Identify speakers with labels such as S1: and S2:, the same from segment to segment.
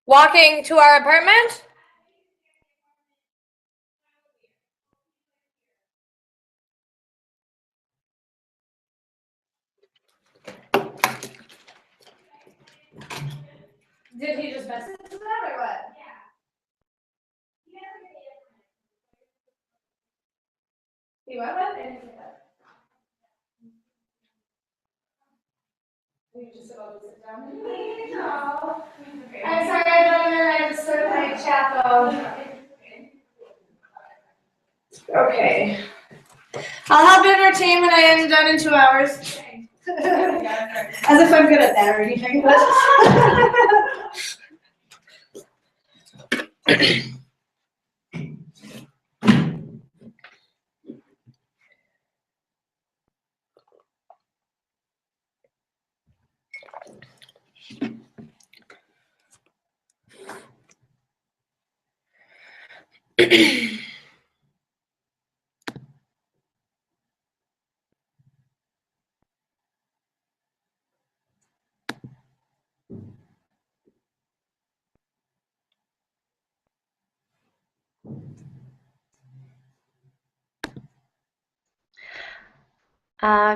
S1: Walking to our apartment? Did he just message that or what? He what? I didn't get that. You just about to sit down? No. I'm sorry, I don't know. I just started my chat though. Okay. I'll have entertainment. I am done in 2 hours. As if I'm good at that or anything.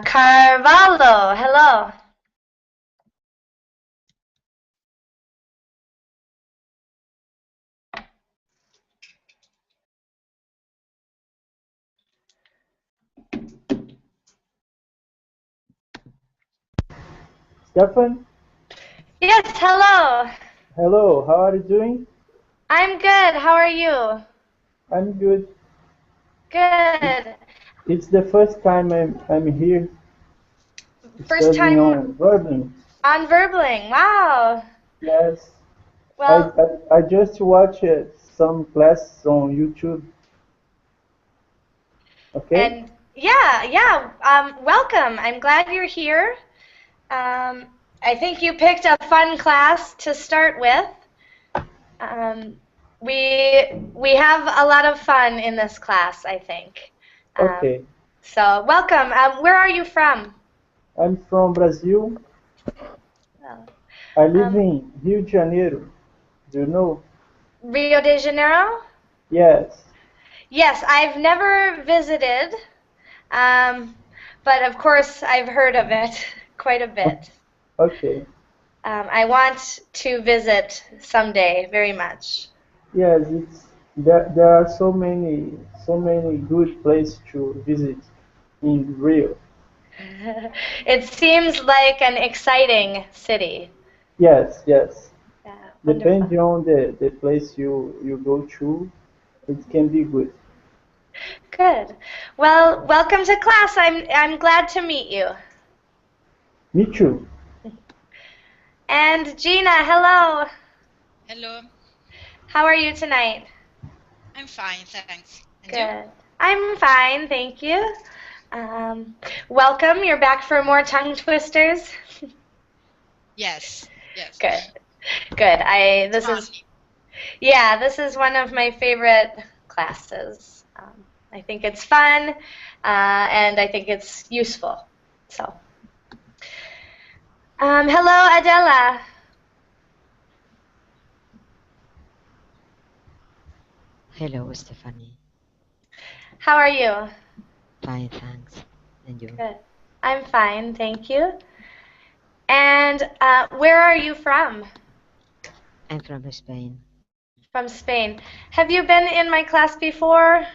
S1: Carvalho, hello.
S2: Stefan?
S1: Yes, hello.
S2: Hello, how are you doing?
S1: I'm good. How are you?
S2: I'm good.
S1: Good.
S2: It's the first time I'm here
S1: First
S2: studying
S1: time
S2: on verbing.
S1: on Verbling. Wow.
S2: Yes.
S1: Well,
S2: I just watched some classes on YouTube. Okay?
S1: and yeah. Welcome. I'm glad you're here. I think you picked a fun class to start with. We have a lot of fun in this class, I think.
S2: Okay.
S1: So welcome. Where are you from?
S2: I'm from Brazil.
S1: Oh.
S2: I live in Rio de Janeiro. Do you know?
S1: Rio de Janeiro?
S2: Yes.
S1: Yes, I've never visited, but of course I've heard of it quite a bit.
S2: Okay.
S1: I want to visit someday very much.
S2: Yes, there are so many good places to visit in Rio.
S1: It seems like an exciting city.
S2: Yes, yes.
S1: Yeah, wonderful.
S2: Depending on the place you go to, it can be good.
S1: Good. Well, welcome to class. I'm glad to meet you.
S2: Me too.
S1: And Gina, hello.
S3: Hello,
S1: How are you tonight?
S3: I'm fine, thanks. And you?
S1: Good. I'm fine, thank you. Welcome. You're back for more tongue twisters.
S3: Yes, yes.
S1: Good. Good. This is one of my favorite classes. I think it's fun, and I think it's useful. So, hello, Adela.
S4: Hello, Stephanie.
S1: How are you?
S4: Fine, thanks. And you?
S1: Good. I'm fine, thank you. And where are you from?
S4: I'm from Spain.
S1: From Spain. Have you been in my class before?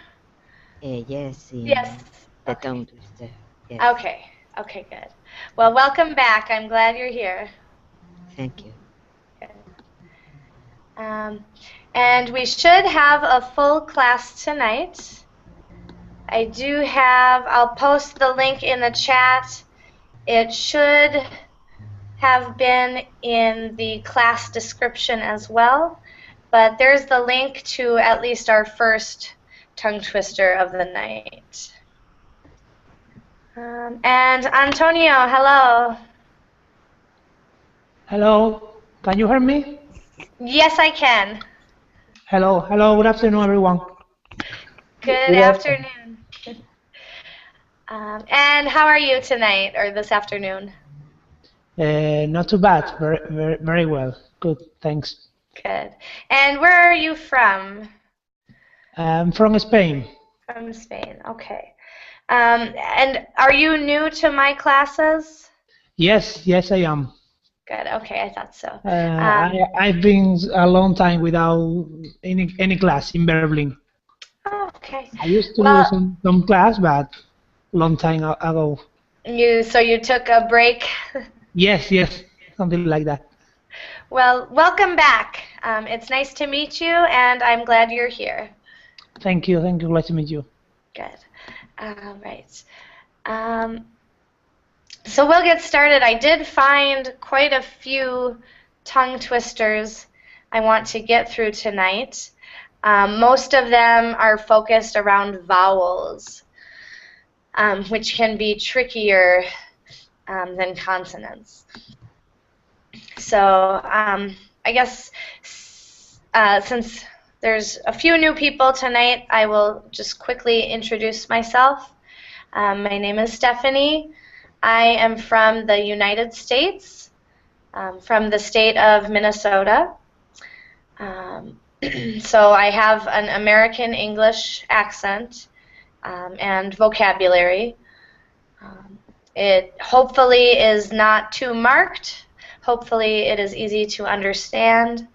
S4: Yes, in
S1: Yes.
S4: the
S1: Okay.
S4: tongue twister. Yes.
S1: Okay. Okay, good. Well, welcome back. I'm glad you're here.
S4: Thank you.
S1: Good. And we should have a full class tonight. I'll post the link in the chat. It should have been in the class description as well, but there's the link to at least our first tongue twister of the night. And Antonio, hello.
S5: Hello, can you hear me?
S1: Yes, I can.
S5: Hello, good afternoon, everyone.
S1: Good afternoon. And how are you tonight or this afternoon?
S5: Not too bad, very well. Good, thanks.
S1: Good. And where are you from?
S5: From Spain.
S1: From Spain. Okay. And are you new to my classes?
S5: Yes, I am.
S1: Good. Okay, I thought so.
S5: I've been a long time without any class in Berlin.
S1: Oh, okay.
S5: I used to do
S1: Well,
S5: some class, but long time ago.
S1: so you took a break.
S5: Yes, something like that.
S1: Well, welcome back. It's nice to meet you, and I'm glad you're here.
S5: Thank you. Glad to meet you.
S1: Good. All right. So we'll get started. I did find quite a few tongue twisters I want to get through tonight. Most of them are focused around vowels, which can be trickier than consonants. So I guess since there's a few new people tonight, I will just quickly introduce myself. My name is Stephanie. I am from the United States, from the state of Minnesota. So I have an American English accent and vocabulary. It hopefully is not too marked. Hopefully it is easy to understand.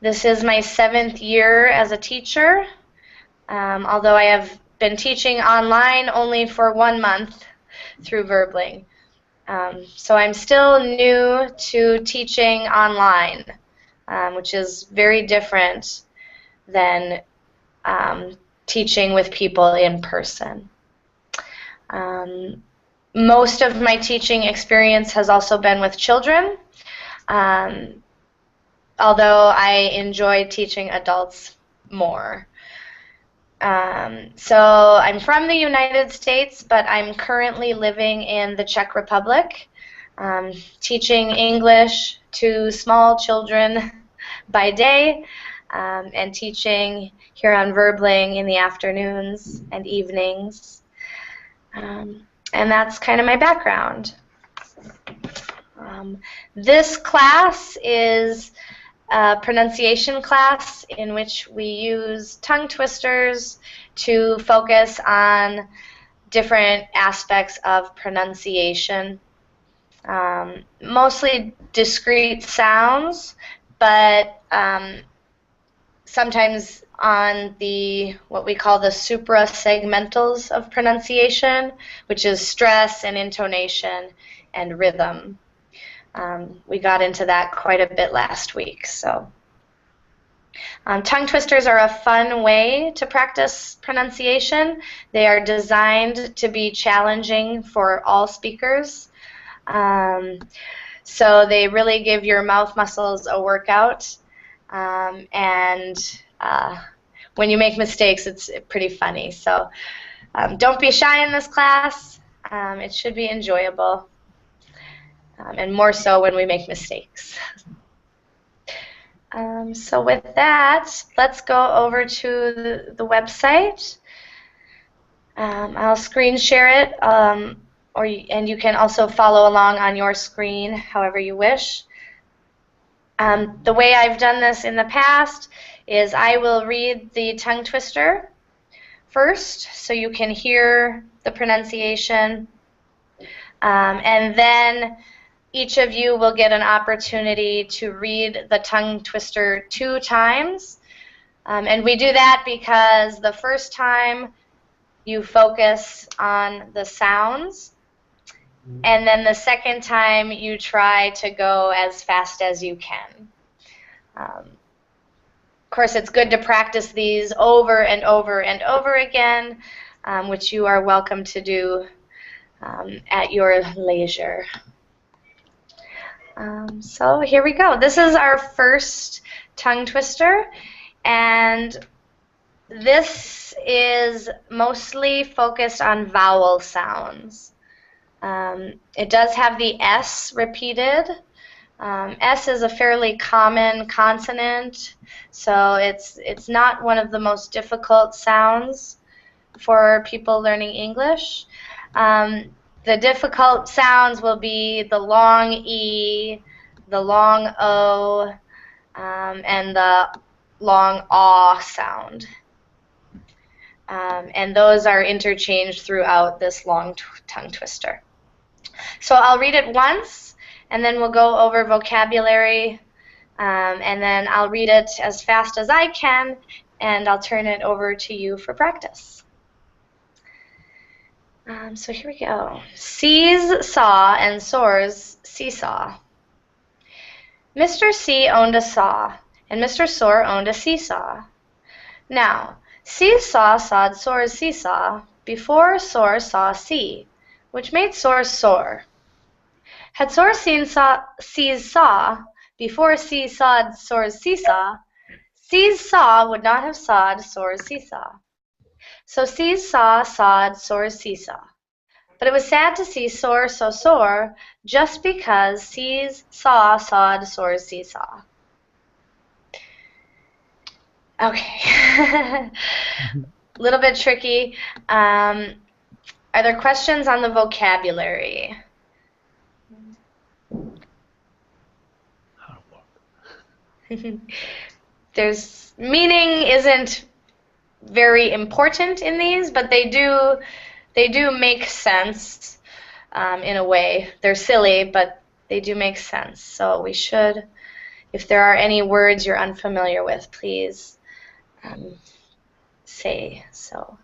S1: This is my 7th year as a teacher, although I have been teaching online only for 1 month through Verbling. So I'm still new to teaching online, which is very different than teaching with people in person. Most of my teaching experience has also been with children, although I enjoy teaching adults more. So I'm from the United States, but I'm currently living in the Czech Republic, teaching English to small children by day, and teaching here on Verbling in the afternoons and evenings. And that's kind of my background. This class is a pronunciation class in which we use tongue twisters to focus on different aspects of pronunciation. Mostly discrete sounds, but sometimes on what we call the suprasegmentals of pronunciation, which is stress and intonation and rhythm. We got into that quite a bit last week. So, tongue twisters are a fun way to practice pronunciation. They are designed to be challenging for all speakers. So they really give your mouth muscles a workout. And when you make mistakes, it's pretty funny. So don't be shy in this class. It should be enjoyable. And more so when we make mistakes. So with that, let's go over to the website. I'll screen share it, and you can also follow along on your screen however you wish. The way I've done this in the past is I will read the tongue twister first so you can hear the pronunciation, and then each of you will get an opportunity to read the tongue twister 2 times. And we do that because the first time you focus on the sounds, and then the second time you try to go as fast as you can. Of course, it's good to practice these over and over and over again, which you are welcome to do at your leisure. So here we go. This is our first tongue twister, and this is mostly focused on vowel sounds. It does have the S repeated. S is a fairly common consonant, so it's not one of the most difficult sounds for people learning English. The difficult sounds will be the long E, the long O, and the long aw sound. And those are interchanged throughout this long tongue twister. So I'll read it once, and then we'll go over vocabulary, and then I'll read it as fast as I can, and I'll turn it over to you for practice. So here we go. Sees saw and soars seesaw. Mr. C owned a saw, and Mr. Soar owned a seesaw. Now, Seesaw sawed Soar's seesaw before Soar saw C, which made Soar soar. Had Soar seen C's saw before C sawed Soar's seesaw, C's saw would not have sawed Soar's seesaw. So C's saw sawed Soar's seesaw. But it was sad to see Soar so sore just because C's saw sawed Soar's seesaw. Okay. A little bit tricky. Are there questions on the vocabulary? There's meaning isn't very important in these, but they do make sense in a way. They're silly, but they do make sense. So we should, if there are any words you're unfamiliar with, please say so.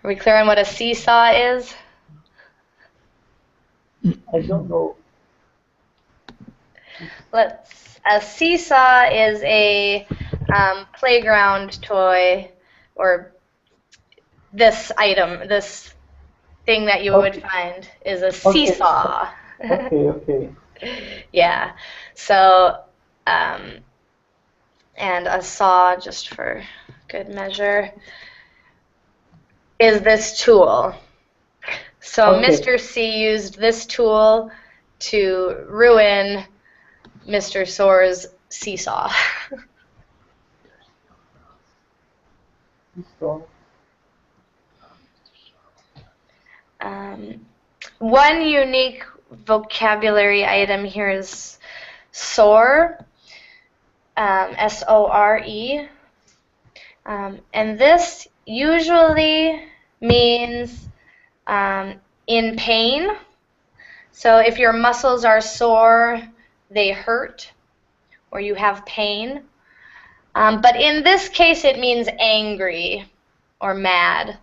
S1: Are we clear on what a seesaw is?
S2: I don't know.
S1: A seesaw is a playground toy, or this item, this thing that you would find is a seesaw.
S2: Okay.
S1: Yeah. So, and a saw, just for good measure, is this tool. So Mr. C used this tool to ruin Mr. Soar's seesaw. One unique vocabulary item here is soar, S-O-R-E, and this usually means in pain. So if your muscles are sore, they hurt, or you have pain. But in this case, it means angry or mad.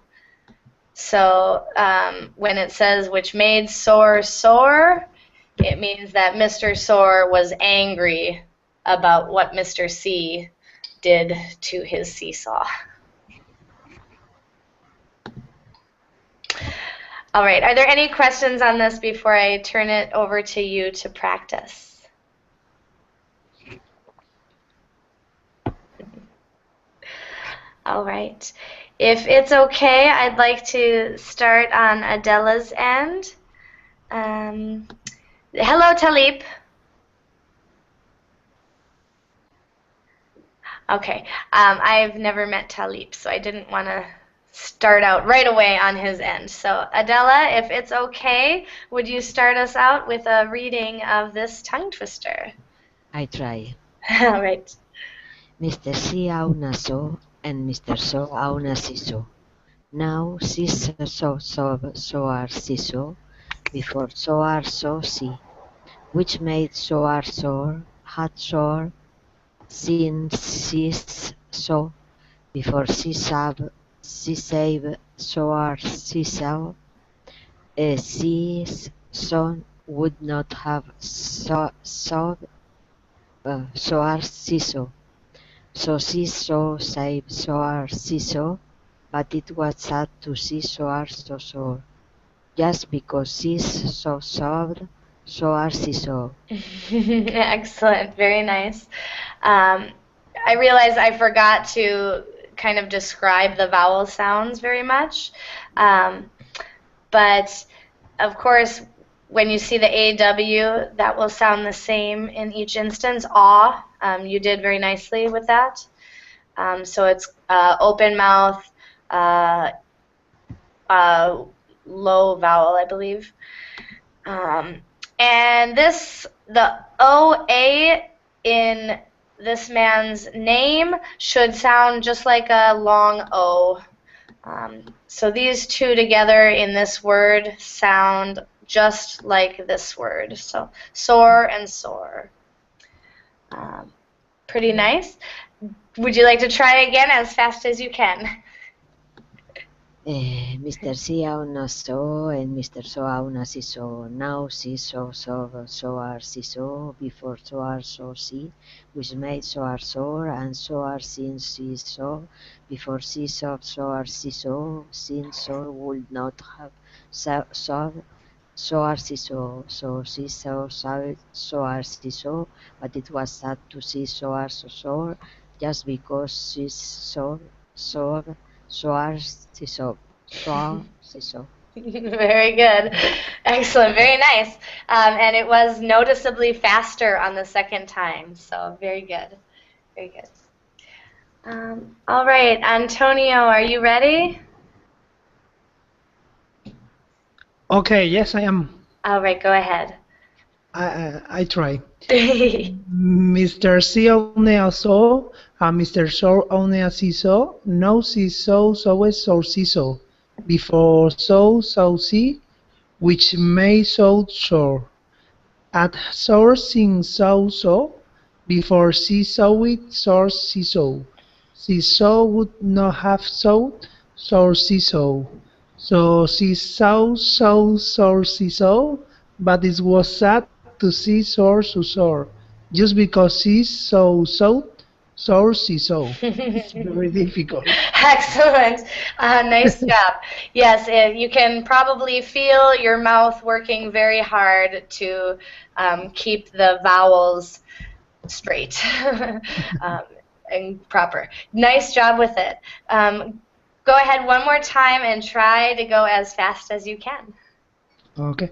S1: So when it says, which made Soar sore, it means that Mr. Soar was angry about what Mr. C did to his seesaw. All right, are there any questions on this before I turn it over to you to practice? All right. If it's okay, I'd like to start on Adela's end. Hello, Talib. Okay. I've never met Talib, so I didn't want to start out right away on his end. So, Adela, if it's okay, would you start us out with a reading of this tongue twister?
S4: I try.
S1: All right.
S4: Mr. C owned a saw, and Mr. Saw owned a seesaw. Now Seesaw saw Soar seesaw before Soar saw C, which made Soar soar, had soar, seen seesaw before Seesaw Soar seesaw. A seesaw would not have sawed Soar seesaw. So Seesaw saved Soar seesaw, but it was sad to see Soar so sore, just because Seesaw saved Soar seesaw.
S1: Excellent, very nice. I realized I forgot to kind of describe the vowel sounds very much, but of course when you see the AW, that will sound the same in each instance. Aw, you did very nicely with that. So it's open mouth, uh, low vowel, I believe. And the OA in this man's name should sound just like a long O. So these two together in this word sound just like this word. So soar and soar. Pretty nice. Would you like to try again as fast as you can?
S4: Mr. Seesaw na saw and Mr. Saw na seesaw. Now seesaw soar seesaw before soar saw see, which made soar soar and soar since seesaw before seesaw soar seesaw, since soar would not have soar seesaw. So seesaw soar seesaw, but it was sad to see soar soar just because seesaw soar seesaw. Seesaw.
S1: Very good. Excellent. Very nice. And it was noticeably faster on the second time. So very good. Very good. All right, Antonio, are you ready?
S5: Okay, yes, I am.
S1: All right, go ahead.
S5: I try. Mr. C only a saw, and Mr. Shore only a seesaw. No seesaw, so seesaw. Before so see, which may so shore. At sourcing so, before saw it, source seesaw. Seesaw would not have sowed, source seesaw. So source seesaw, but it was sad to see source soar, just because sowed, source seesaw. It's very difficult.
S1: Excellent. Nice job. Yes, you can probably feel your mouth working very hard to keep the vowels straight and proper. Nice job with it. Go ahead one more time and try to go as fast as you can.
S5: Okay.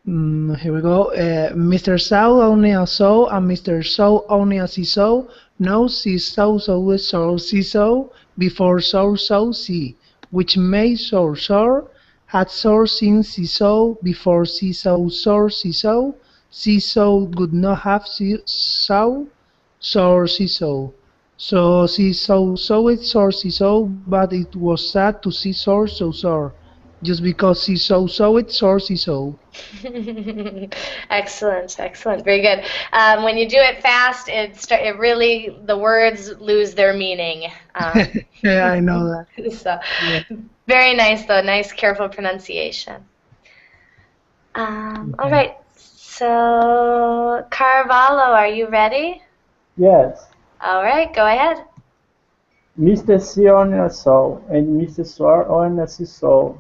S5: Here we go. Mr. Saw only a saw and Mr. Saw only a seesaw. No seesaw so seesaw before so see, which made soar had soar since seesaw before seesaw seesaw. Seesaw could not have saw soar seesaw. So seesaw soar seesaw, but it was sad to see soar just because seesaw it soar seesaw.
S1: Excellent, excellent, very good. When you do it fast, it really, the words lose their meaning.
S5: Yeah, I know that.
S1: So,
S5: Yeah.
S1: very nice though, nice careful pronunciation. All right, so Carvalho, are you ready?
S2: Yes.
S1: All right, go ahead.
S2: Mr. C on a saw and Mr. Soar on a seesaw.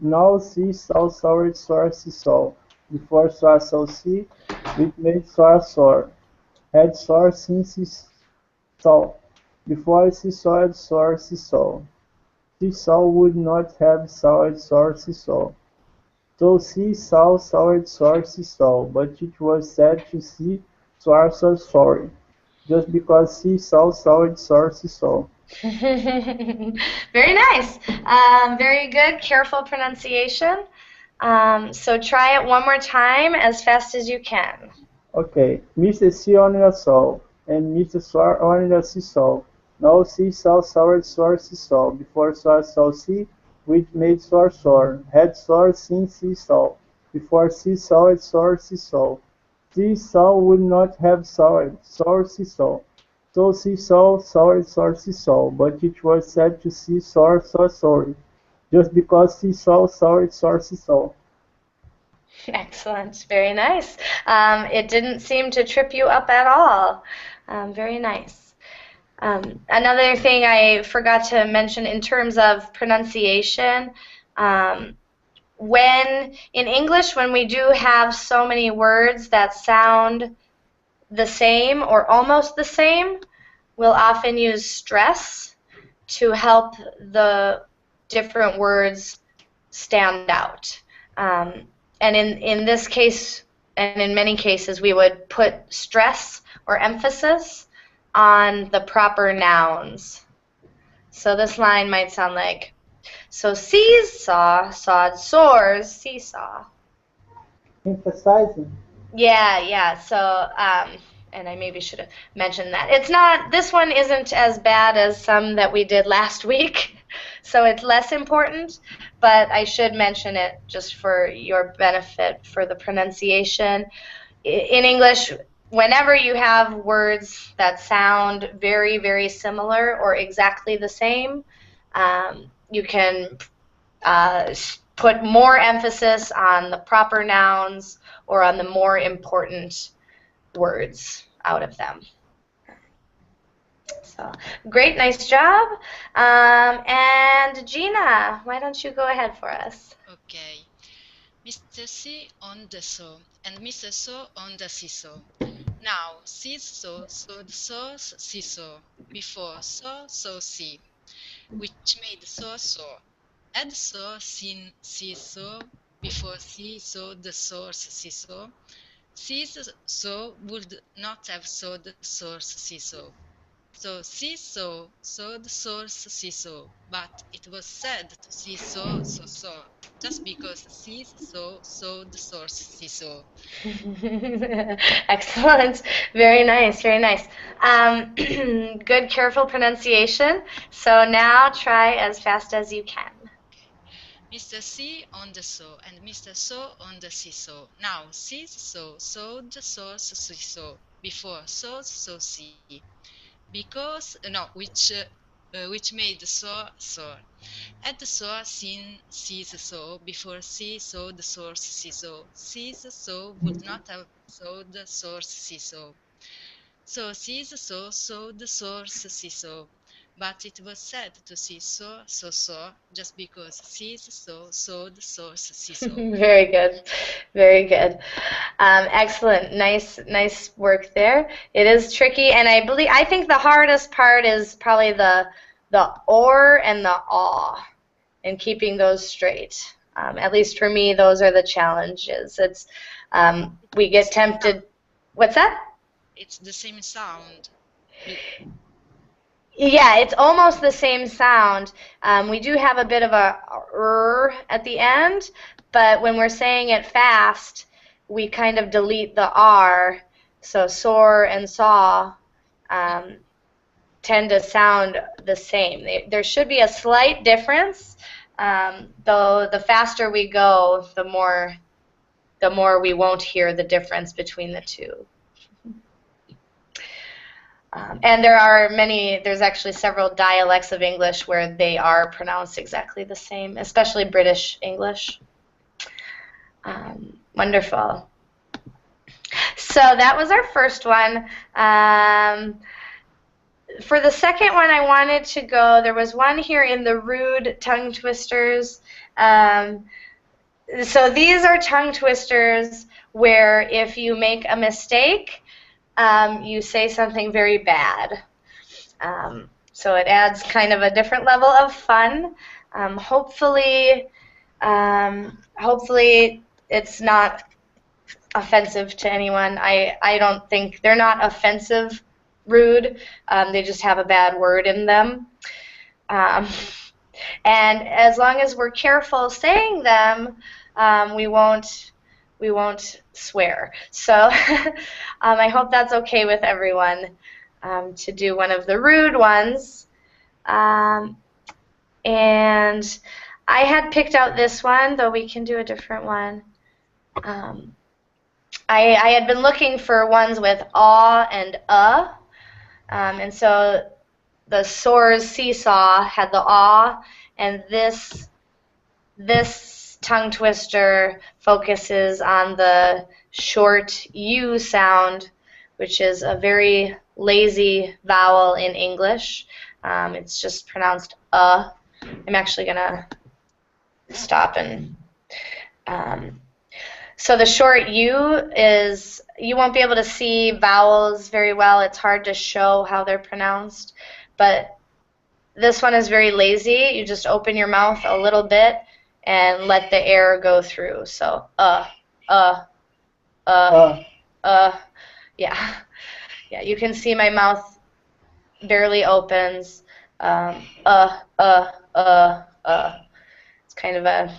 S2: Now seesaw soar seesaw. Before soar see, which made soar. Had soar since seesaw. Before seesaw had soar seesaw. Seesaw would not have soared soar seesaw. So seesaw soared soar seesaw, but it was sad to see soar sorry. Just because seesaw soared soar seesaw.
S1: Very nice. Very good, careful pronunciation. So try it one more time as fast as you can.
S2: Okay, Mr. C on a saw and Mr. Soar on a seesaw. No seesaw soared soar seesaw. Before soar see, which made soar. Had soar since seesaw. Before seesaw had soar seesaw. Seesaw would not have soared soar seesaw. So seesaw soared soar seesaw, but it was sad to see soar sorry. Just because seesaw soared soar seesaw.
S1: Excellent. Very nice. It didn't seem to trip you up at all. Very nice. Another thing I forgot to mention in terms of pronunciation, when in English, when we do have so many words that sound the same or almost the same, we'll often use stress to help the different words stand out. And in this case, and in many cases, we would put stress or emphasis on the proper nouns. So this line might sound like, so seesaw, sawed, soars, seesaw.
S2: Emphasizing.
S1: Yeah. So, and I maybe should have mentioned that. It's not, this one isn't as bad as some that we did last week, so it's less important, but I should mention it just for your benefit for the pronunciation. In English, whenever you have words that sound very, very similar or exactly the same, you can put more emphasis on the proper nouns or on the more important words out of them. So, great, nice job. And Gina, why don't you go ahead for us?
S3: Okay. Mr. C on the saw and Mr. Saw on the seesaw. Now, seesaw, sawed, saws, seesaw. Before saw, see, which made saw. Add saw, seen, seesaw. Before saw, the source, seesaw. Seesaw would not have sawed the source, seesaw. So seesaw, saw the source, seesaw. But it was said to seesaw, just because seesaw saw the source, seesaw.
S1: Excellent. Very nice, very nice. Good, careful pronunciation. So now try as fast as you can.
S3: Mr. C on the saw and Mr. Saw on the seesaw. Now seesaw sawed the source, seesaw. Before saw, see. Because no, which made saw. At the saw, seen, seesaw. Before saw the source, seesaw. Seesaw would not have saw the source, seesaw. So seesaw saw the source, seesaw. But it was said to seesaw, just because seesaw saw the source, seesaw.
S1: Very good, very good. Excellent, nice work there. It is tricky, and I think the hardest part is probably the or and the aw, and keeping those straight. At least for me, those are the challenges. It's we get tempted. What's that?
S3: It's the same sound.
S1: Yeah, it's almost the same sound. We do have a bit of a at the end, but when we're saying it fast, we kind of delete the r. So soar and saw tend to sound the same. There should be a slight difference, though the faster we go, the more we won't hear the difference between the two. And there's actually several dialects of English where they are pronounced exactly the same, especially British English. Wonderful. So that was our first one. For the second one, I wanted to go, there was one here in the rude tongue twisters. So these are tongue twisters where if you make a mistake, you say something very bad. So it adds kind of a different level of fun. Hopefully it's not offensive to anyone. I don't think they're not offensive, rude. They just have a bad word in them. And as long as we're careful saying them, we won't swear. So I hope that's okay with everyone to do one of the rude ones. And I had picked out this one, though we can do a different one. I had been looking for ones with aw and and so the soars seesaw had the aw, and this tongue twister focuses on the short U sound, which is a very lazy vowel in English. It's just pronounced I'm actually going to stop and... so the short U is, you won't be able to see vowels very well. It's hard to show how they're pronounced. But this one is very lazy. You just open your mouth a little bit and let the air go through. So, yeah. Yeah, you can see my mouth barely opens. It's kind of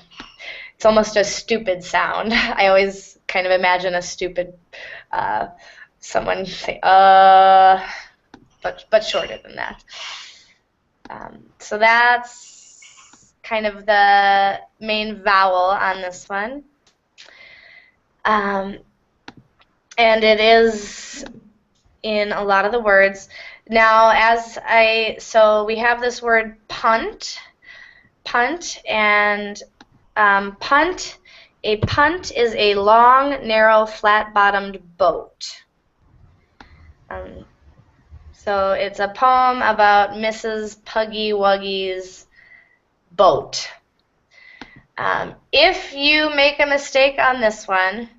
S1: it's almost a stupid sound. I always kind of imagine a stupid, someone say, but shorter than that. So that's kind of the main vowel on this one. And it is in a lot of the words. Now, so we have this word punt, and punt. A punt is a long, narrow, flat-bottomed boat. So it's a poem about Mrs. Puggy Wuggy's boat. If you make a mistake on this one,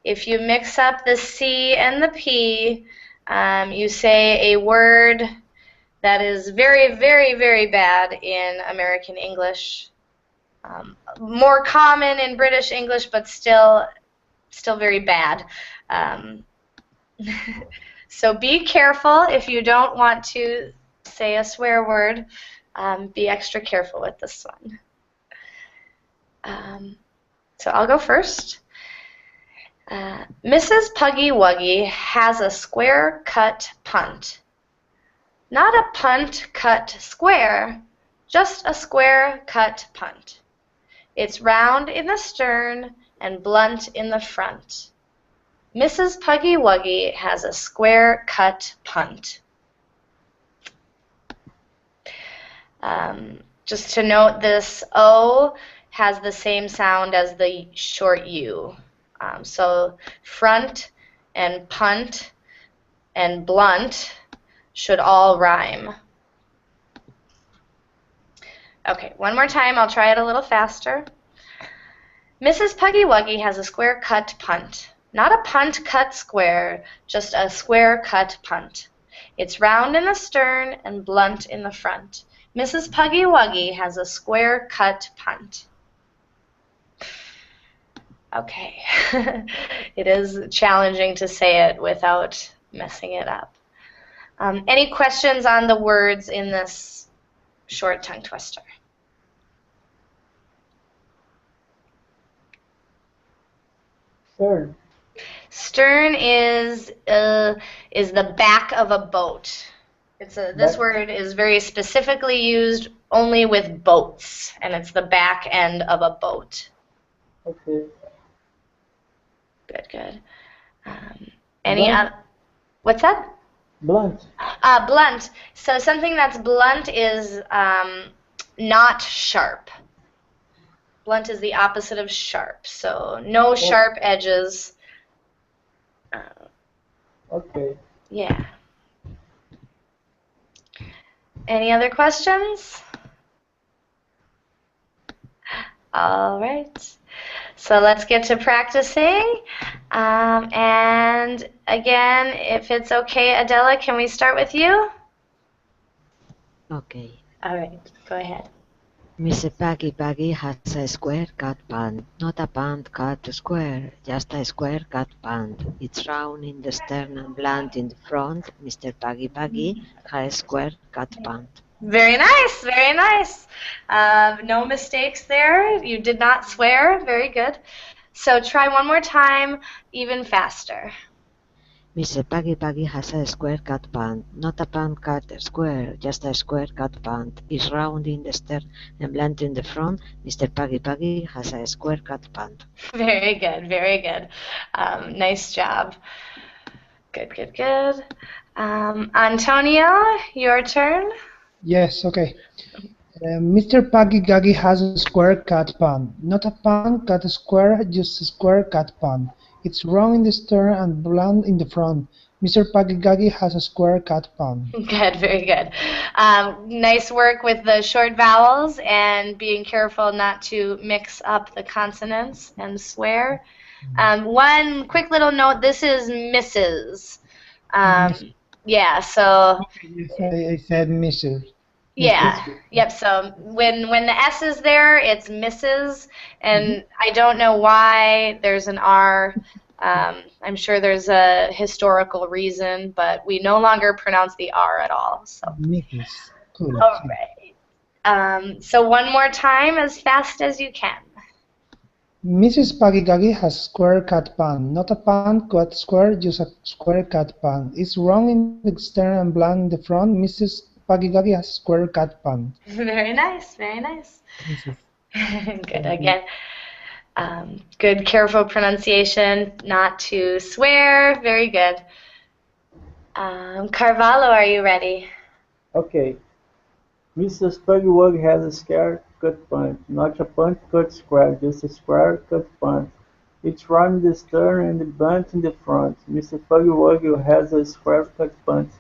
S1: if you mix up the C and the P, you say a word that is very, very, very bad in American English. More common in British English, but still very bad. So be careful if you don't want to say a swear word. Be extra careful with this one. So I'll go first. Mrs. Puggy Wuggy has a square-cut punt. Not a punt cut square, just a square-cut punt. It's round in the stern and blunt in the front. Mrs. Puggy Wuggy has a square-cut punt. Just to note, this O has the same sound as the short U. So front and punt and blunt should all rhyme. Okay, one more time. I'll try it a little faster. Mrs. Puggy Wuggy has a square-cut punt. Not a punt cut square, just a square-cut punt. It's round in the stern and blunt in the front. Mrs. Puggy Wuggy has a square-cut punt. Okay. It is challenging to say it without messing it up. Any questions on the words in this short tongue twister?
S2: Stern.
S1: Stern is the back of a boat. This word is very specifically used only with boats, and it's the back end of a boat.
S2: Okay.
S1: Good. Any other? What's that?
S2: Blunt.
S1: Blunt. So something that's blunt is not sharp. Blunt is the opposite of sharp. So no sharp edges.
S2: Okay.
S1: Yeah. Any other questions? All right. So let's get to practicing. And again, if it's okay, Adela, can we start with you?
S4: Okay.
S1: All right, go ahead.
S4: Mrs. Puggy has a square-cut punt, not a punt cut square, just a square-cut punt. It's round in the stern and blunt in the front. Mr. Puggy has a square-cut punt.
S1: Very nice, very nice. No mistakes there. You did not swear. Very good. So try one more time, even faster.
S4: Mrs. Puggy has a square-cut punt, not a punt cut square, just a square-cut punt. It's round in the stern and blunt in the front. Mr. Puggy has a square-cut punt.
S1: Very good, very good. Nice job. Good. Antonio, your turn.
S5: Yes, okay. Mr. Puggy Wuggy has a square-cut punt. Not a punt cut square, just a square-cut punt. It's round in the stern and blunt in the front. Mr. Puggy Wuggy has a square-cut punt.
S1: Good, very good. Nice work with the short vowels and being careful not to mix up the consonants and swear. One quick little note, this is Mrs. Yeah, so...
S5: I said Mrs.
S1: Yeah, yep, so when the S is there, it's Mrs., and I don't know why there's an R. I'm sure there's a historical reason, but we no longer pronounce the R at all. So.
S5: Mrs. Cool.
S1: All right. So one more time, as fast as you can.
S5: Mrs. Puggy Wuggy has square cat pants. Not a pant cut square, just a square cat pants. It's round in the external and blunt in the front. Mrs. Puggy Wuggy has square cat pants.
S1: Very nice, very nice.
S5: Mrs.
S1: Good, again. Good, careful pronunciation, not to swear. Very good. Carvalho, are you ready?
S2: Okay. Mrs. Puggy Wuggy has a square cut pant. Not a pant cut square, just a square cut pant. It's round in the stern and blunt in the front. Mrs. Puggy Wuggy has a square cut pant.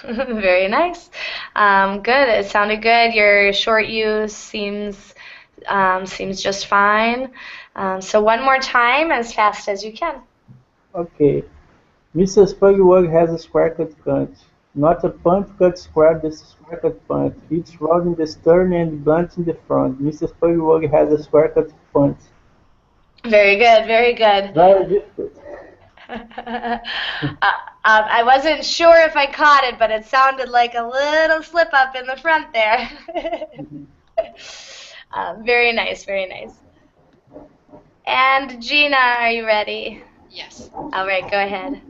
S1: Very nice. Good. It sounded good. Your short use seems just fine. So one more time, as fast as you can.
S2: Okay. Mrs. Puggy Wuggy has a square cut pant. Not a pant cut square, just a square cut pant. It's round in the stern and blunt in the front. Mrs. Puggy Wuggy has a square cut pant.
S1: Very good. Very good.
S2: Very difficult.
S1: I wasn't sure if I caught it, but it sounded like a little slip up in the front there. Very nice, very nice. And Gina, are you ready?
S3: Yes.
S1: All right, go ahead.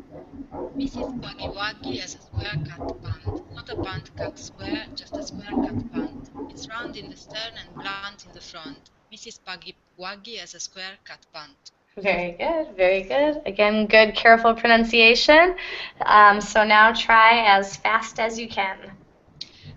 S3: Mrs. Puggy Wuggy has a square cut pant. Not a pant cut square, just a square cut pant. It's round in the stern and blunt in the front. Mrs. Puggy Wuggy has a square cut pant.
S1: Very good, very good. Again, good, careful pronunciation. So now try as fast as you can.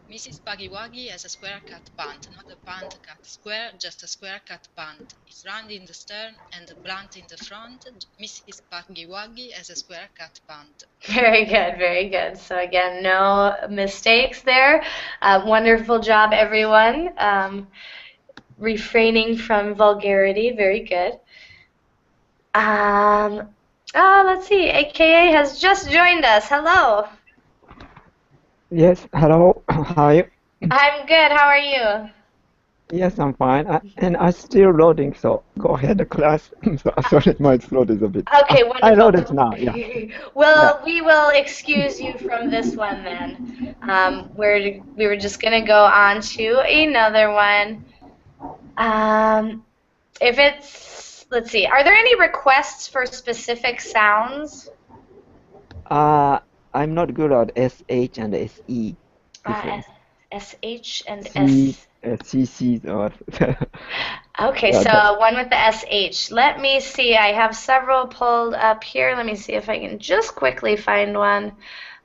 S3: Mrs. Puggy Wuggy has a square cut pant. Not a pant cut square, just a square cut pant. It's round in the stern and blunt in the front. Mrs. Puggy Wuggy has a square cut pant.
S1: Very good, very good. So again, no mistakes there. Wonderful job, everyone. Refraining from vulgarity, very good. Let's see. AKA has just joined us. Hello.
S6: Yes, hello. How are you?
S1: I'm good. How are you?
S6: Yes, I'm fine. And I'm still loading, so go ahead, class. Sorry, my throat is a bit.
S1: Okay, wonderful.
S6: I loaded now, yeah.
S1: Well, we will excuse you from this one then. We were just going to go on to another one. If it's, let's see, are there any requests for specific sounds?
S6: I'm not good at SH and SE.
S1: SH and
S6: C,
S1: S.
S6: CC or.
S1: Okay,
S6: Yeah,
S1: so one with the SH. Let me see. I have several pulled up here. Let me see if I can just quickly find one.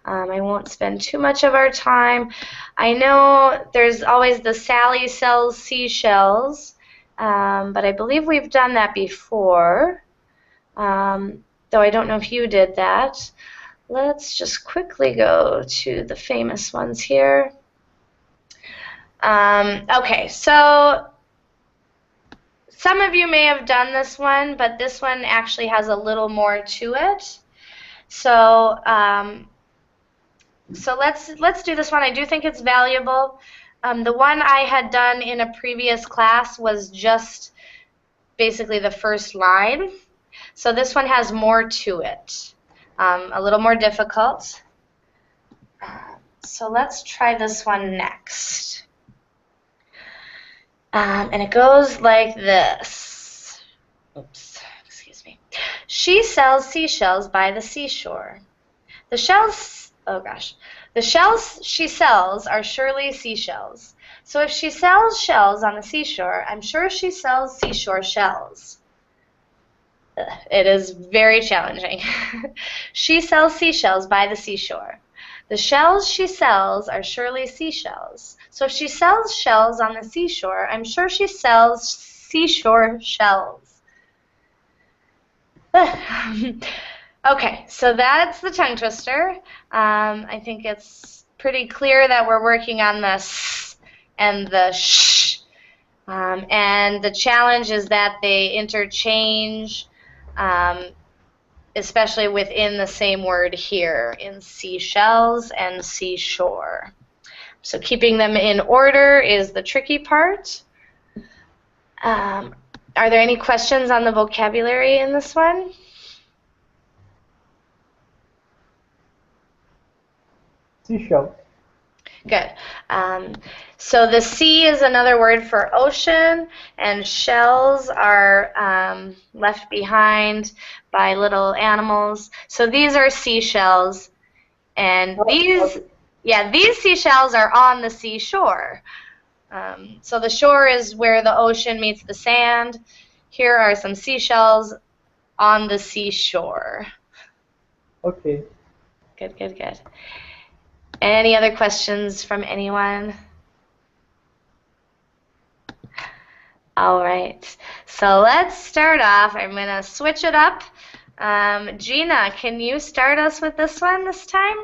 S1: I won't spend too much of our time. I know there's always the Sally sells seashells, but I believe we've done that before, though I don't know if you did that. Let's just quickly go to the famous ones here. Okay, so some of you may have done this one, but this one actually has a little more to it. So, let's do this one. I do think it's valuable. The one I had done in a previous class was just basically the first line. So this one has more to it, a little more difficult. So let's try this one next. And it goes like this. Oops, excuse me. She sells seashells by the seashore. The shells, oh gosh. The shells she sells are surely seashells. So if she sells shells on the seashore, I'm sure she sells seashore shells. It is very challenging. She sells seashells by the seashore. The shells she sells are surely seashells. So if she sells shells on the seashore, I'm sure she sells seashore shells. Okay, so that's the tongue twister. I think it's pretty clear that we're working on the s and the sh. And the challenge is that they interchange, especially within the same word here in seashells and seashore. So keeping them in order is the tricky part. Are there any questions on the vocabulary in this one?
S2: Seashell.
S1: Good. So the sea is another word for ocean, and shells are left behind by little animals. So these are seashells, and these seashells are on the seashore. So the shore is where the ocean meets the sand. Here are some seashells on the seashore.
S2: Okay.
S1: Good, good, good. Any other questions from anyone? All right, so let's start off. I'm going to switch it up. Gina, can you start us with this one this time?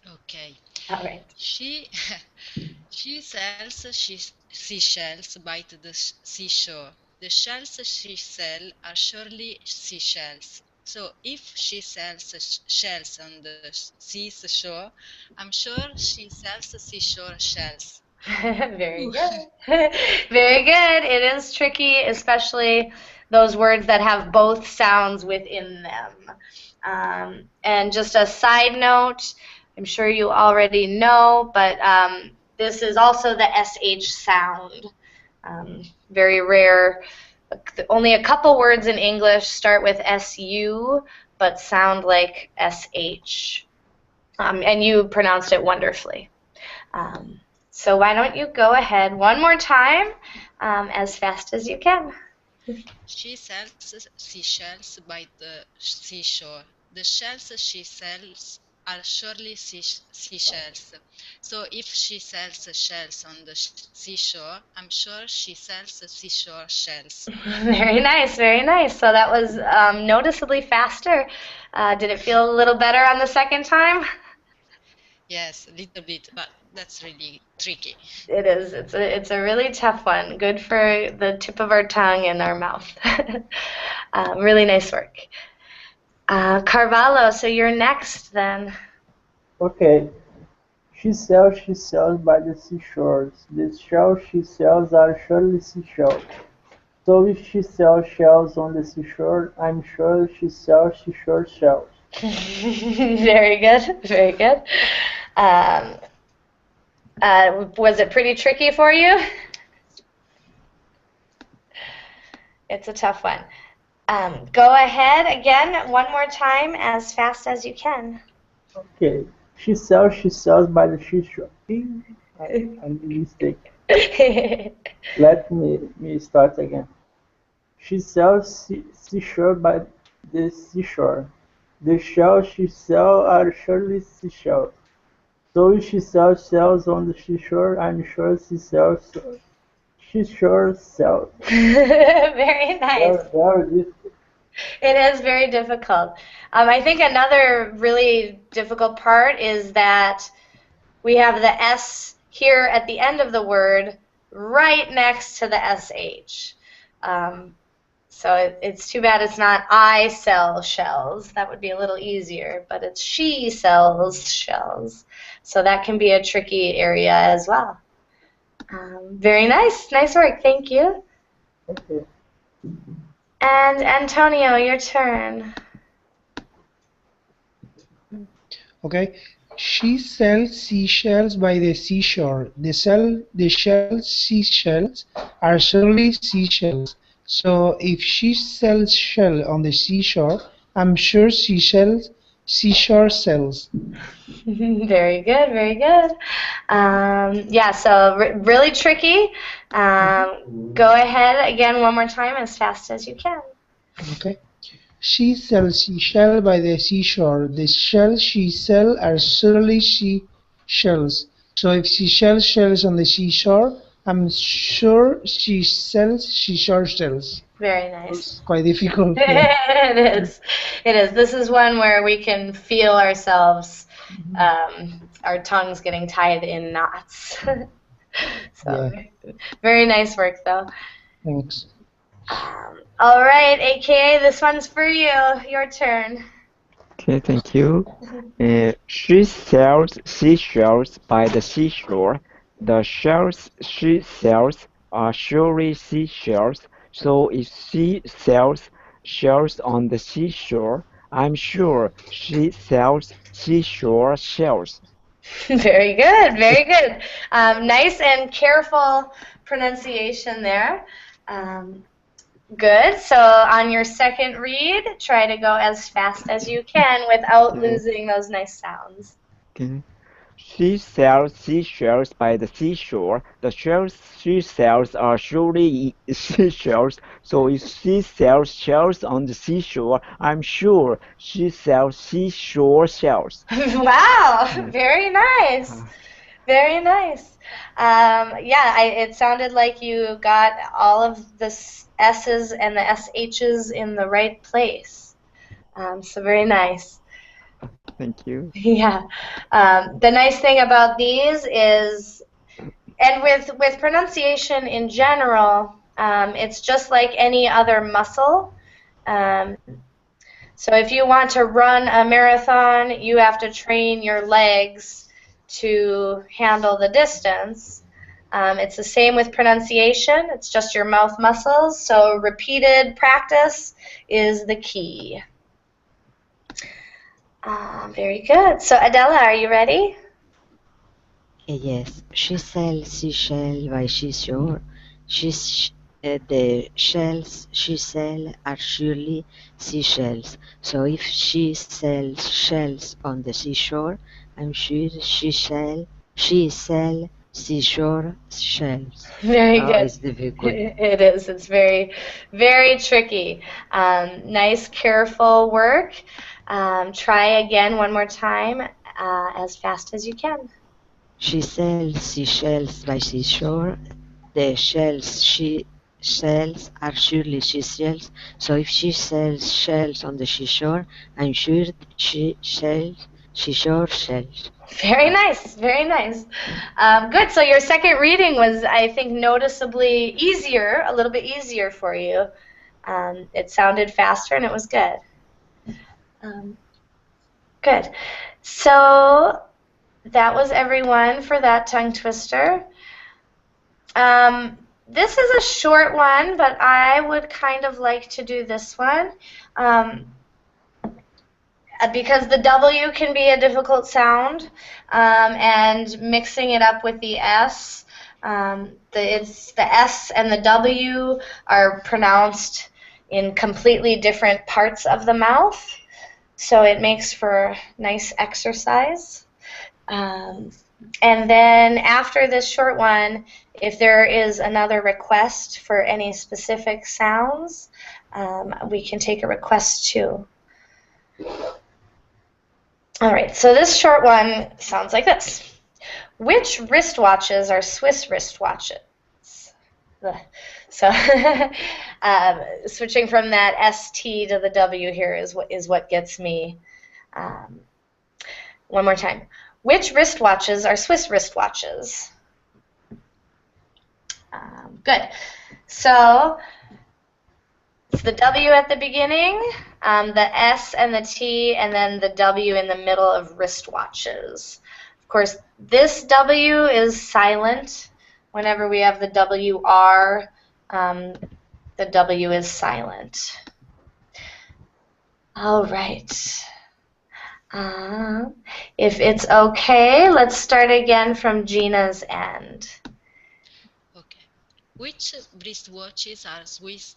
S3: Okay.
S1: All right.
S3: She sells seashells by the seashore. The shells she sells are surely seashells. So if she sells shells on the seashore, I'm sure she sells seashore shells.
S1: Very good. Very good. It is tricky, especially those words that have both sounds within them. And just a side note, I'm sure you already know, but this is also the SH sound. Very rare. Only a couple words in English start with SU, but sound like SH. And you pronounced it wonderfully. So why don't you go ahead one more time as fast as you can.
S3: She sells seashells by the seashore. The shells she sells are surely seashells. So if she sells shells on the seashore, I'm sure she sells seashore shells.
S1: Very nice, very nice. So that was noticeably faster. Did it feel a little better on the second time?
S3: Yes, a little bit, but that's really tricky.
S1: It is. It's a really tough one. Good for the tip of our tongue and our mouth. Really nice work. Carvalho, so you're next then.
S2: Okay. She sells by the seashores. The shells she sells are surely seashells. So if she sells shells on the seashore, I'm sure she sells seashore shells.
S1: Very good, very good. Was it pretty tricky for you? It's a tough one. Go ahead again one more time as fast as you can.
S2: Okay. She sells by the seashore. I made a mistake. Let me start again. She sells seashore by the seashore. The shells she sells are surely seashells. So if she sells shells on the seashore, I'm sure she sells seashore shells.
S1: Very nice.
S2: Very difficult.
S1: It is very difficult. I think another really difficult part is that we have the S here at the end of the word right next to the SH. So it's too bad it's not I sell shells. That would be a little easier, but it's she sells shells. So that can be a tricky area as well. Very nice. Nice work. Thank you.
S2: Okay.
S1: And Antonio, your turn.
S5: Okay. She sells seashells by the seashore. The shells she sells are surely seashells. So if she sells shell on the seashore, I'm sure she sells seashore shells.
S1: Very good, very good. Yeah, so really tricky. Go ahead again one more time as fast as you can.
S5: Okay. She sells seashell by the seashore. The shells she sells are surely seashells. So if she sells shells on the seashore, I'm sure she sells seashore shells.
S1: Very nice.
S5: It's quite difficult. Yeah.
S1: It is. It is. This is one where we can feel ourselves, our tongues getting tied in knots. So,
S5: Yeah.
S1: very nice work, though.
S5: Thanks.
S1: All right, AKA, this one's for you. Your turn.
S6: Okay, thank you. She sells seashells by the seashore. The shells she sells are surely seashells. So if she sells shells on the seashore, I'm sure she sells seashore shells.
S1: Very good, very good. Nice and careful pronunciation there. Good. So on your second read, try to go as fast as you can without
S6: Okay.
S1: losing those nice sounds.
S6: Okay. She sells seashells by the seashore. The shells she sells are surely seashells, so if she sells shells on the seashore, I'm sure she sells seashore shells.
S1: Wow,
S6: Yeah.
S1: very nice. Very nice. Yeah, it sounded like you got all of the S's and the SH's in the right place. So very nice.
S6: Thank you.
S1: Yeah. The nice thing about these is, and with pronunciation in general, it's just like any other muscle. Um, so if you want to run a marathon, you have to train your legs to handle the distance. It's the same with pronunciation. It's just your mouth muscles. So repeated practice is the key. Very good. So Adela, are you ready?
S4: Yes, she sells seashell by seashore. The shells she sells are surely seashells. So if she sells shells on the seashore, I'm sure she sell seashore shells.
S1: Very
S4: Oh,
S1: good.
S4: it's difficult.
S1: It is. It's very, very tricky. Nice, careful work. Try again one more time as fast as you can.
S4: She sells seashells by seashore. The shells she sells are surely seashells. So if she sells shells on the seashore, I'm sure she sells seashore shells.
S1: Very nice. Very nice. Good. So your second reading was, I think, noticeably easier, a little bit easier for you. It sounded faster and it was good. Good. So that was everyone for that tongue twister. This is a short one, but I would kind of like to do this one because the W can be a difficult sound, and mixing it up with the S. It's the S and the W are pronounced in completely different parts of the mouth, so it makes for nice exercise. And then after this short one, if there is another request for any specific sounds, we can take a request too. All right, so this short one sounds like this. Which wristwatches are Swiss wristwatches? So switching from that ST to the W here is what gets me. One more time. Which wristwatches are Swiss wristwatches? Good. So it's the W at the beginning, the S and the T, and then the W in the middle of wristwatches. Of course, this W is silent. Whenever we have the WR, the W is silent. All right. If it's okay, let's start again from Gina's end.
S3: Okay. Which wristwatches are Swiss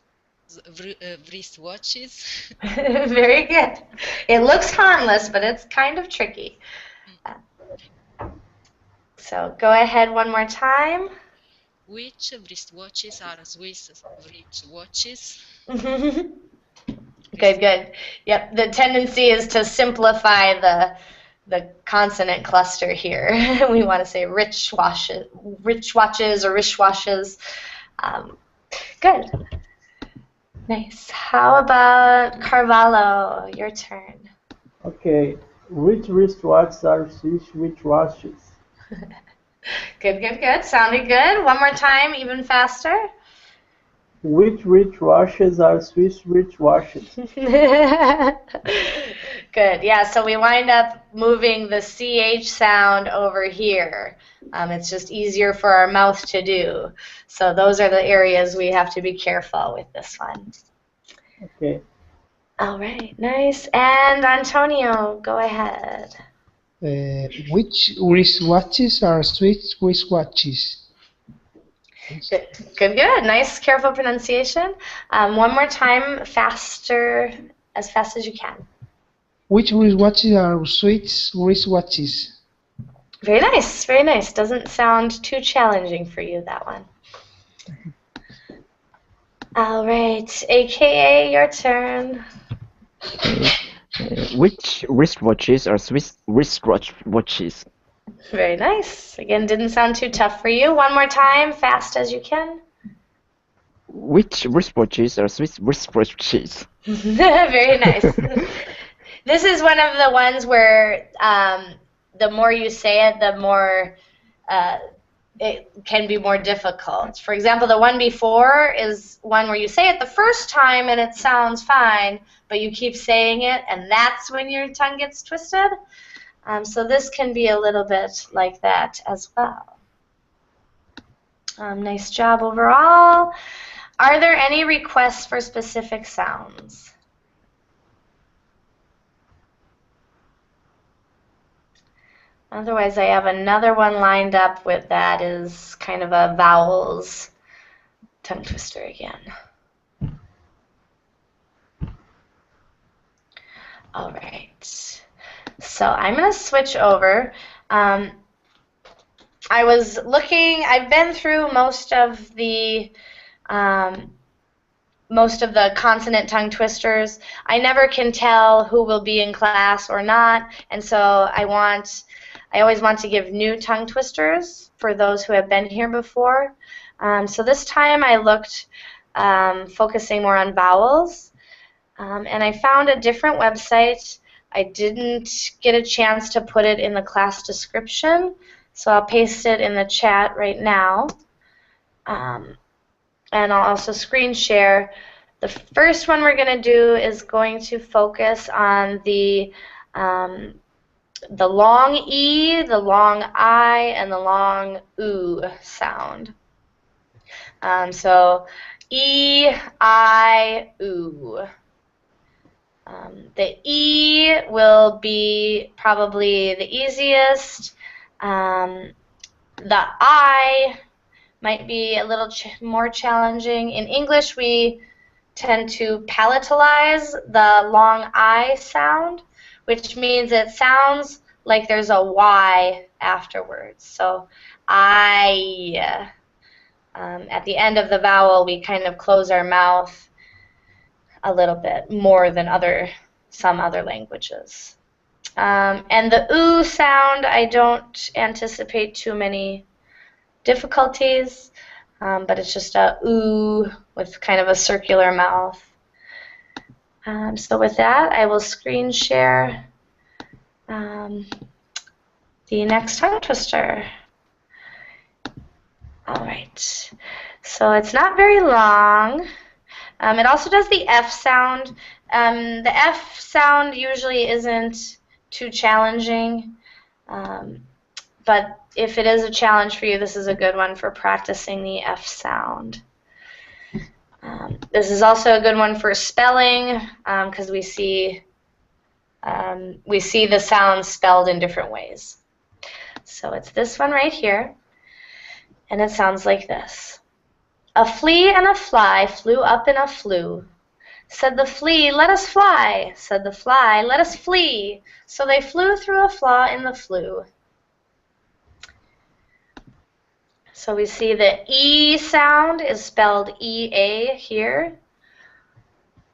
S3: wristwatches?
S1: Very good. It looks harmless, but it's kind of tricky. So go ahead one more time.
S3: Which wristwatches are Swiss wristwatches?
S1: Good, good. Yep, the tendency is to simplify the consonant cluster here. We want to say rich watches or wristwatches. Good. Nice. How about Carvalho? Your turn.
S2: Okay, which wristwatches are Swiss wristwatches?
S1: Good, good, good. Sounded good. One more time, even faster.
S2: Which wristwatches are Swiss wristwatches?
S1: Good. Yeah, so we wind up moving the CH sound over here. It's just easier for our mouth to do. So those are the areas we have to be careful with this one.
S2: Okay.
S1: All right, nice. And Antonio, go ahead.
S5: Which wristwatches are sweet wristwatches?
S1: Good, good, good. Nice, careful pronunciation. One more time, faster, as fast as you can.
S5: Which wristwatches are sweet wristwatches?
S1: Very nice, very nice. Doesn't sound too challenging for you, that one. All right, AKA, your turn.
S6: Which wristwatches are Swiss wristwatches?
S1: Very nice. Again, didn't sound too tough for you. One more time, fast as you can.
S6: Which wristwatches are Swiss wristwatches?
S1: Very nice. This is one of the ones where the more you say it, the more it can be more difficult. For example, the one before is one where you say it the first time and it sounds fine, but you keep saying it, and that's when your tongue gets twisted. So this can be a little bit like that as well. Nice job overall. Are there any requests for specific sounds? Otherwise, I have another one lined up with that is kind of a vowels tongue twister again. All right. So I'm going to switch over. I've been through most of the consonant tongue twisters. I never can tell who will be in class or not, and so I always want to give new tongue twisters for those who have been here before. So this time I looked focusing more on vowels, and I found a different website. I didn't get a chance to put it in the class description, so I'll paste it in the chat right now. And I'll also screen share. The first one we're going to do is going to focus on the long E, the long I, and the long oo sound. So E, I, oo. The E will be probably the easiest. The I might be a little more challenging. In English, we tend to palatalize the long I sound, which means it sounds like there's a Y afterwards. So I, at the end of the vowel, we kind of close our mouth a little bit more than some other languages. And the oo sound, I don't anticipate too many difficulties, but it's just a oo with kind of a circular mouth. So with that, I will screen share the next tongue twister. All right, so it's not very long. It also does the F sound. The F sound usually isn't too challenging, but if it is a challenge for you, this is a good one for practicing the F sound. This is also a good one for spelling because we see the sounds spelled in different ways. So it's this one right here, and it sounds like this. A flea and a fly flew up in a flue. Said the flea, let us fly. Said the fly, let us flee. So they flew through a flaw in the flue. So we see the E sound is spelled E-A here.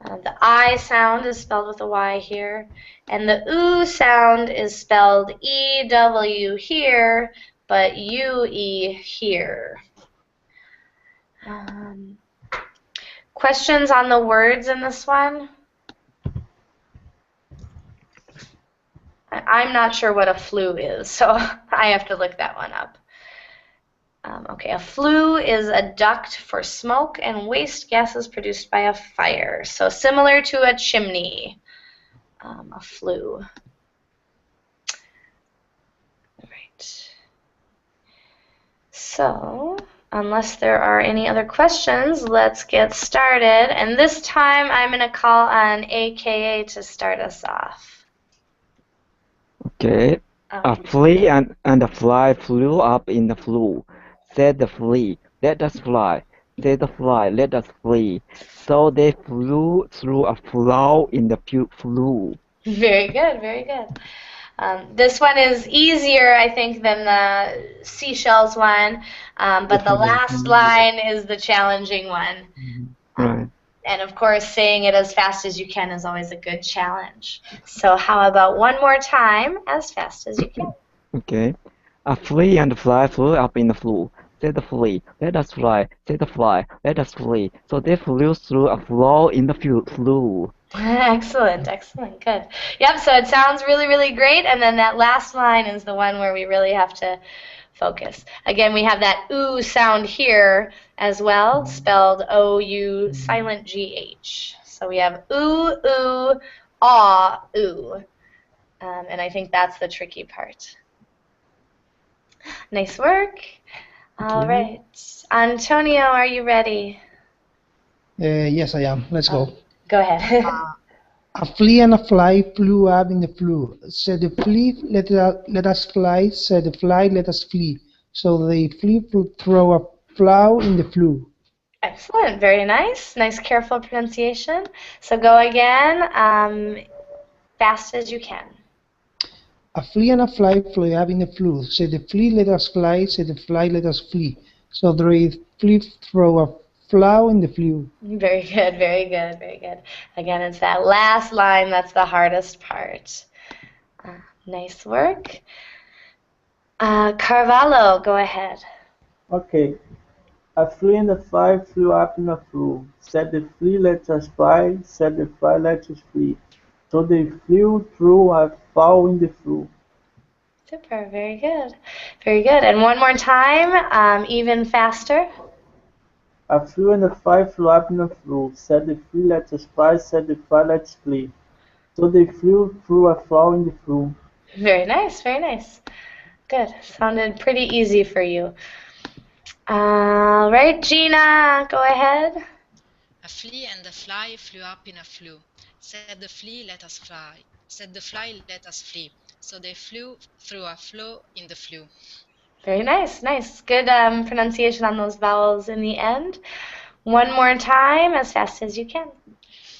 S1: The I sound is spelled with a Y here. And the oo sound is spelled E-W here, but U-E here. Questions on the words in this one? I'm not sure what a flue is, so I have to look that one up. Okay, a flue is a duct for smoke and waste gases produced by a fire. So similar to a chimney, a flue. All right. So, unless there are any other questions, let's get started. And this time I'm going to call on AKA to start us off.
S6: Okay. A flea and a fly flew up in the flue. Said the flea, "Let us fly." Said the fly, "Let us flee." So they flew through a flaw in the flue.
S1: Very good, very good. This one is easier, I think, than the seashells one, but the last line is the challenging one.
S6: Right.
S1: And of course, saying it as fast as you can is always a good challenge. So how about one more time, as fast as you can?
S6: Okay. A flea and a fly flew up in the flue. Said the flea, "Let us fly." Said the fly, "Let us flee." So they flew through a flaw in the flue.
S1: Excellent, excellent, good. Yep, so it sounds really, really great, and then that last line is the one where we really have to focus. Again, we have that ooh sound here as well, spelled O-U, silent G-H. So we have ooh, ooh, ah, ooh. And I think that's the tricky part. Nice work. All right. Antonio, are you ready?
S5: Yes, I am. Let's go.
S1: Go ahead.
S5: A flea and a fly flew up in the flue. Said the flea, let us fly. Said the fly, let us flee. So they flew through a flaw in the flue.
S1: Excellent. Very nice. Nice, careful pronunciation. So go again, fast as you can.
S5: A flea and a fly flew up in the flue. Said the flea, let us fly. Said the fly, let us flee. So they flew through a flaw in the flue.
S1: Very good, very good, very good. Again, it's that last line that's the hardest part. Nice work. Carvalho, go ahead.
S2: Okay. A flea and a fly flew up in a flue. Said the flea, "Let us fly." Said the fly, "Let us flee." So they flew through a flaw in the flue.
S1: Super, very good. Very good. And one more time, even faster.
S2: A flea and a fly flew up in a flue. Said the flea, "Let us fly." Said the fly, "Let us flee." So they flew through a flaw in the flue.
S1: Very nice, very nice. Good. Sounded pretty easy for you. All right, Gina, go ahead.
S3: A flea and a fly flew up in a flue. Said the flea, "Let us fly." Said the fly, "Let us flee." So they flew through a flaw in the flue.
S1: Very nice, nice. Good pronunciation on those vowels in the end. One more time, as fast as you can.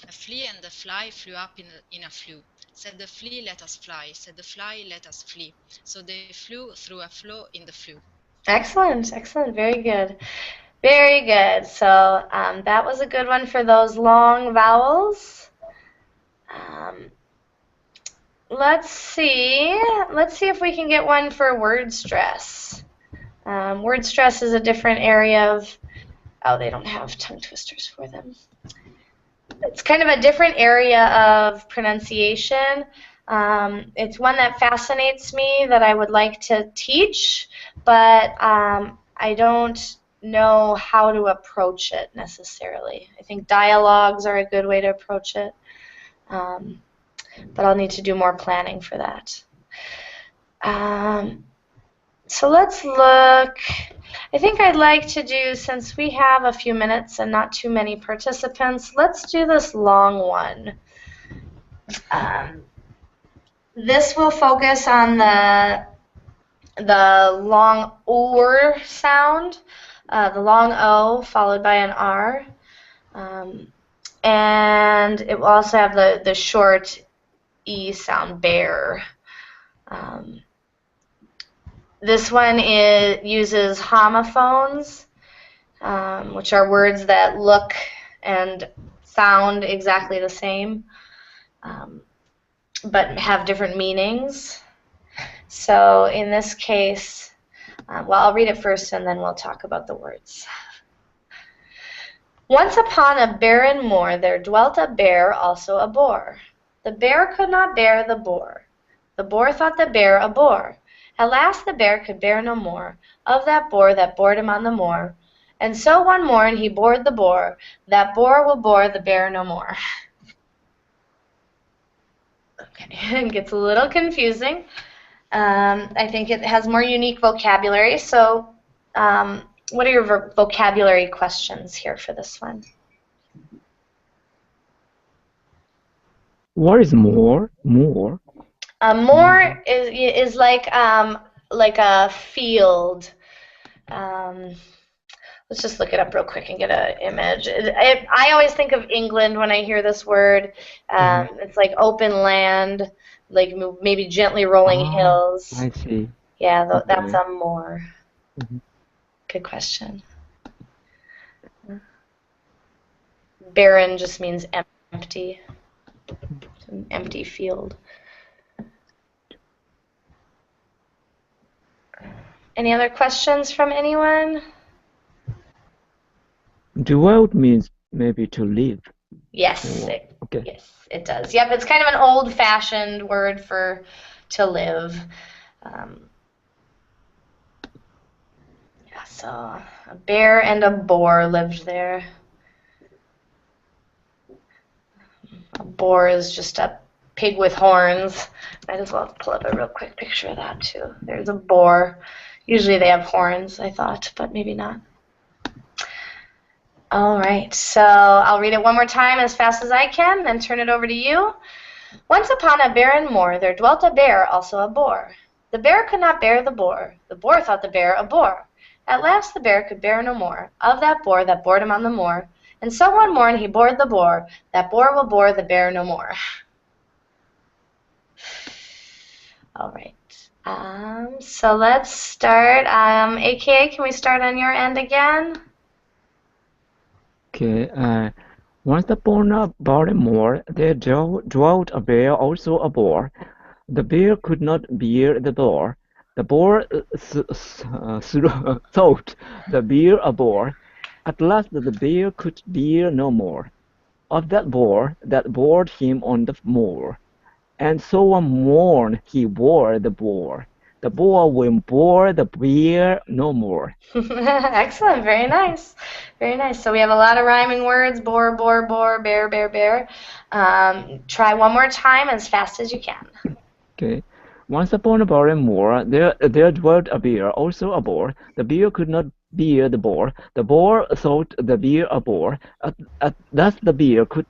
S3: A flea and a fly flew up in a flue. Said the flea, "Let us fly." Said the fly, "Let us flee." So they flew through a flaw in the flue.
S1: Excellent, excellent. Very good. Very good. So that was a good one for those long vowels. Let's see. Let's see if we can get one for word stress. Word stress is a different area of, oh, they don't have tongue twisters for them. It's kind of a different area of pronunciation. It's one that fascinates me that I would like to teach, but I don't know how to approach it necessarily. I think dialogues are a good way to approach it, but I'll need to do more planning for that. So let's look. I think I'd like to do, since we have a few minutes and not too many participants, let's do this long one. This will focus on the long or sound, the long O followed by an R. And it will also have the short E sound, bear. This one uses homophones, which are words that look and sound exactly the same, but have different meanings. So in this case, well, I'll read it first and then we'll talk about the words. Once upon a barren moor there dwelt a bear, also a boar. The bear could not bear the boar. The boar thought the bear a bore. At last the bear could bear no more of that boar that bored him on the moor. And so one morn he bored the boar. That boar will bore the bear no more. Okay, it gets a little confusing. I think it has more unique vocabulary. So what are your vocabulary questions here for this one?
S6: What is more? More?
S1: A moor is like a field. Let's just look it up real quick and get an image. I always think of England when I hear this word. It's like open land, like maybe gently rolling hills.
S6: I see.
S1: Yeah, that's
S6: Okay.
S1: a moor. Good question. Barren just means empty. It's an empty field. Any other questions from anyone?
S6: Dwelt means maybe to live.
S1: Yes,
S6: Okay.
S1: yes, it does. Yep, it's kind of an old-fashioned word for to live. Yeah, so a bear and a boar lived there. A boar is just a pig with horns. Might as well pull up a real quick picture of that too. There's a boar. Usually they have horns, I thought, but maybe not. All right, so I'll read it one more time as fast as I can, then turn it over to you. Once upon a barren moor, there dwelt a bear, also a boar. The bear could not bear the boar. The boar thought the bear a bore. At last the bear could bear no more of that boar that bored him on the moor. And so one morn he bored the boar. That boar will bore the bear no more. All right. So let's start. AKA, can we start on your end again?
S6: Okay. Once upon a barren moor, there dwelt a bear, also a boar. The bear could not bear the boar. The boar thought the bear a boar. At last the bear could bear no more of that boar that bored him on the moor. And so one morn he bore the boar. The boar will bore the bear no more.
S1: Excellent. Very nice. Very nice. So we have a lot of rhyming words. Boar, boar, boar, bear, bear, bear. Try one more time as fast as you can.
S6: Okay. Once upon a barren moor, there dwelt a bear, also a boar. The bear could not bear the boar. The boar thought the bear a boar. Thus the bear could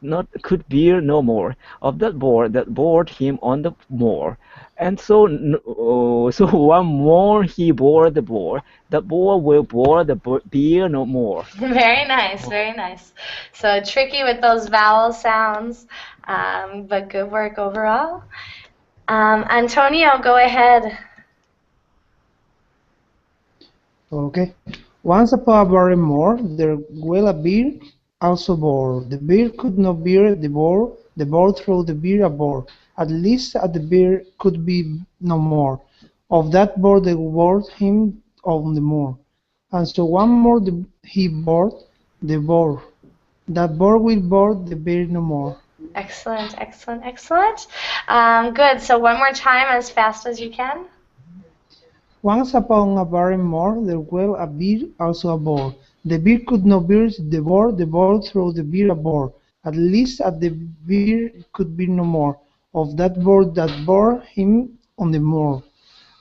S6: bear no more of that boar that bored him on the moor. And so one more he bore the boar. The boar will bore the bear no more.
S1: Very nice. Very nice. So tricky with those vowel sounds, but good work overall. Antonio, go ahead.
S5: Okay. Once upon a barren moor, there dwelt a bear, also boar. The bear could not bear the boar threw the bear a boar. At least the bear could be no more. Of that boar they bored him on the moor. And so one more he bored the boar. That boar will bore the bear no more.
S1: Excellent, excellent, excellent. Good. So one more time as fast as you can.
S5: Once upon a barren moor, there dwelt a bear, also a boar. The bear could not bear the boar threw the bear a boar. At least the bear could bear no more of that boar that bore him on the moor.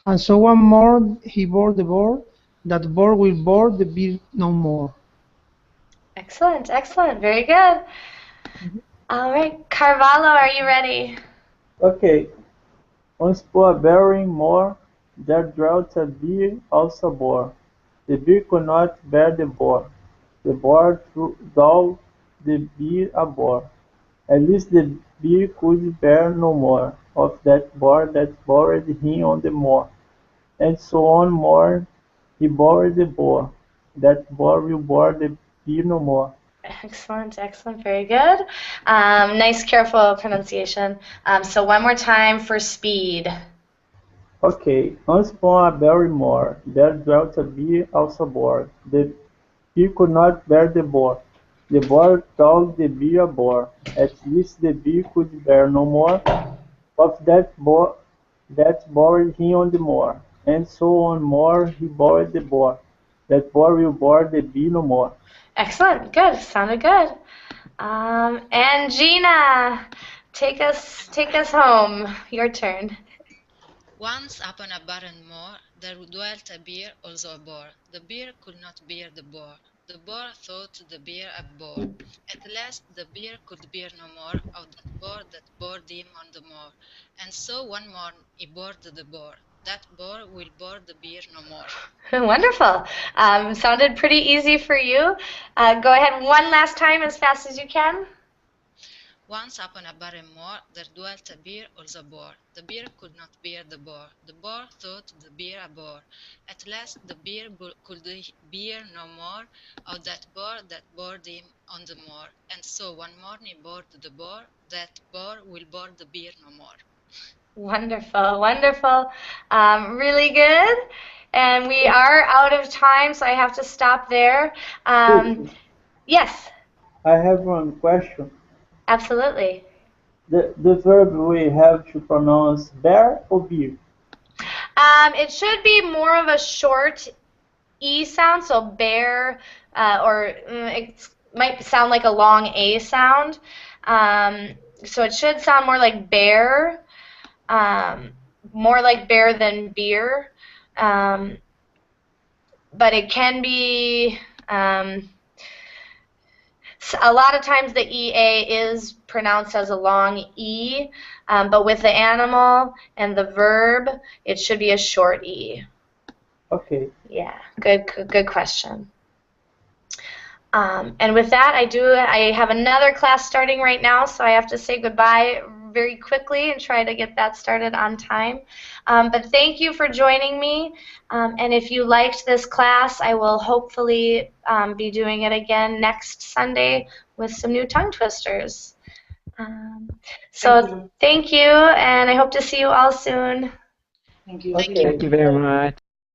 S5: And so one more he bore the boar, that boar will bore the bear no more.
S1: Excellent, excellent. Very good. All right, Carvalho, are you ready?
S2: Okay. Once upon a barren moor, there dwelt a bear, also a boar. The bear could not bear the boar. The boar thought the bear a boar. At least the bear could bear no more of that boar that bored him on the moor. And so on more he bore the boar. That boar will bore the bear no more.
S1: Excellent, excellent. Very good. Nice, careful pronunciation. So one more time for speed.
S2: Okay, once upon a barren moor, there dwelt a bear, also a boar. The bear could not bear the boar. The boar thought the bear a boar. At least the bear could bear no more of that boar that bored him on the moor. And so on more he bore the boar. That boar will bore the bear no more.
S1: Excellent. Good. Sounded good. And Gina, take us home. Your turn.
S3: Once upon a barren moor, there dwelt a bear, also a boar. The bear could not bear the boar. The boar thought the bear a bore. At last the bear could bear no more of that bored him on the moor. And so one morn he bored the boar. That boar will bore the bear no more.
S1: Wonderful. Sounded pretty easy for you. Go ahead one last time as fast as you can.
S3: Once upon a barren moor there dwelt a bear also a boar. The bear could not bear the boar. The boar thought the bear a bore. At last the bear could bear no more of that bored him on the moor. And so one morning he bored the boar. That boar will bore the bear no more.
S1: Wonderful, wonderful. Really good. And we are out of time, so I have to stop there. Yes,
S2: I have one question.
S1: absolutely.
S2: The verb we have to pronounce bear or beer?
S1: It should be more of a short E sound, so bear, or it might sound like a long A sound. So it should sound more like bear, more like bear than beer. But it can be, a lot of times the EA is pronounced as a long E, but with the animal and the verb, it should be a short E.
S2: Okay.
S1: Yeah, good question. And with that, I have another class starting right now, so I have to say goodbye very quickly and try to get that started on time. But thank you for joining me. And if you liked this class, I will hopefully be doing it again next Sunday with some new tongue twisters. So thank you, and I hope to see you all soon.
S5: Thank you.
S2: Okay.
S6: Thank you very much.